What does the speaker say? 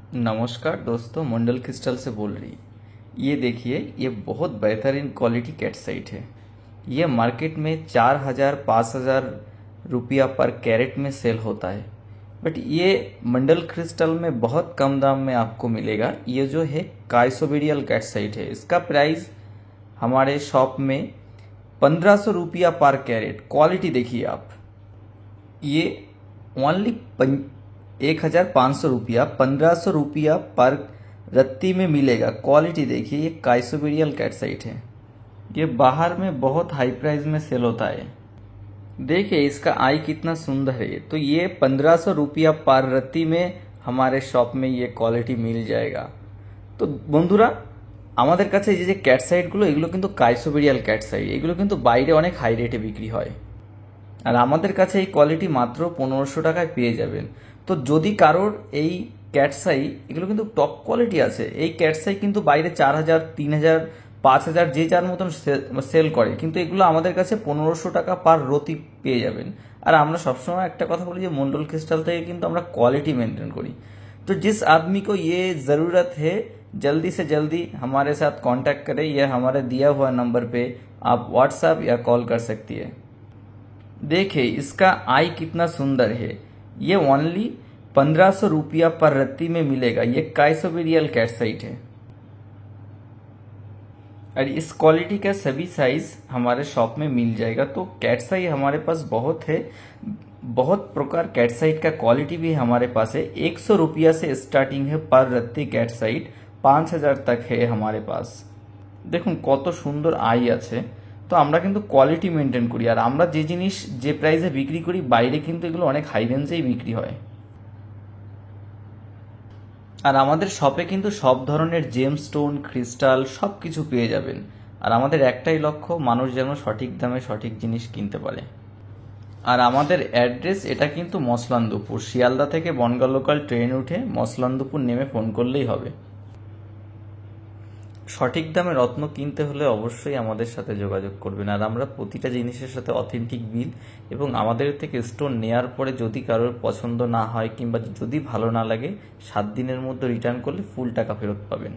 नमस्कार दोस्तों, मंडल क्रिस्टल से बोल रही। ये देखिए, ये बहुत बेहतरीन क्वालिटी कैटसाइट है। ये मार्केट में 4,000-5,000 रुपया पर कैरेट में सेल होता है, बट ये मंडल क्रिस्टल में बहुत कम दाम में आपको मिलेगा। ये जो है काइसोबेरियल कैटसाइट है। इसका प्राइस हमारे शॉप में 1,500 रुपया पर कैरेट। क्वालिटी देखिए आप, ये ओनली 1,500 रुपया, 1,500 रुपया पर रत्ती में मिलेगा। क्वालिटी देखिए, ये काइसोबेरियल कैटसाइट है। ये बाहर में बहुत हाई प्राइस में सेल होता है। देखिए इसका आई कितना सुंदर है। तो ये 1,500 रुपया पर रत्ती में हमारे शॉप में ये क्वालिटी मिल जाएगा। তো বন্ধুরা, আমাদের কাছে এই যে ক্যাটসাইটগুলো, এগুলো কিন্তু কাইসোবেরিয়াল ক্যাটসাইট। এগুলো কিন্তু বাইরে অনেক হাই রেটে বিক্রি হয়, আর আমাদের কাছে এই কোয়ালিটি মাত্র 1,500 টাকায় পেয়ে যাবেন। তো যদি কারোর এই ক্যাটসাই, এগুলো কিন্তু টপ কোয়ালিটি আছে। এই ক্যাটসাই কিন্তু বাইরে 4,000, 3,000, 5,000 যে যার মতন সেল করে, কিন্তু এগুলো আমাদের কাছে 1,500 টাকা পার রতি পেয়ে যাবেন। আর আমরা সবসময় একটা কথা বলি যে মন্ডল ক্রিস্টাল থেকে কিন্তু আমরা क्वालिटी मेंटेन करी। तो जिस आदमी को ये ज़रूरत है, जल्दी से जल्दी हमारे साथ कांटेक्ट करें। यह हमारे दिया हुआ नंबर पे आप व्हाट्सएप या कॉल कर सकती है। देखिए इसका आई कितना सुंदर है। ये ओनली 1,500 रुपया पर रत्ती में मिलेगा। ये काइसोबेरियल कैटसाइट है, और इस क्वालिटी का सभी साइज हमारे शॉप में मिल जाएगा। तो कैटसाई हमारे पास बहुत है, बहुत प्रकार कैटसाइट का क्वालिटी भी हमारे पास है। 100 रुपया से स्टार्टिंग है पर रत्ती कैटसाइट, 5,000 तक है हमारे पास। দেখুন কত সুন্দর আই আছে। তো আমরা কিন্তু কোয়ালিটি মেনটেন করি, আর আমরা যে জিনিস যে প্রাইসে বিক্রি করি বাইরে কিন্তু এগুলো অনেক হাই রেঞ্জেই বিক্রি হয়। আর আমাদের শপে কিন্তু সব ধরনের জেমস্টোন, ক্রিস্টাল সব কিছু পেয়ে যাবেন। আর আমাদের একটাই লক্ষ্য, মানুষ যেন সঠিক দামে সঠিক জিনিস কিনতে পারে। আর আমাদের অ্যাড্রেস এটা কিন্তু মসলান্দপুর। শিয়ালদা থেকে বনগাঁ লোকাল ট্রেন উঠে মসলান্দপুর নেমে ফোন করলেই হবে। সঠিক দামে রত্ন কিনতে হলে অবশ্যই আমাদের সাথে যোগাযোগ করবেন। আর আমরা প্রতিটা জিনিসের সাথে অথেন্টিক বিল, এবং আমাদের থেকে স্টোন নেয়ার পরে যদি কারোর পছন্দ না হয় কিংবা যদি ভালো না লাগে, 7 দিনের মধ্যে রিটার্ন করলে ফুল টাকা ফেরত পাবেন।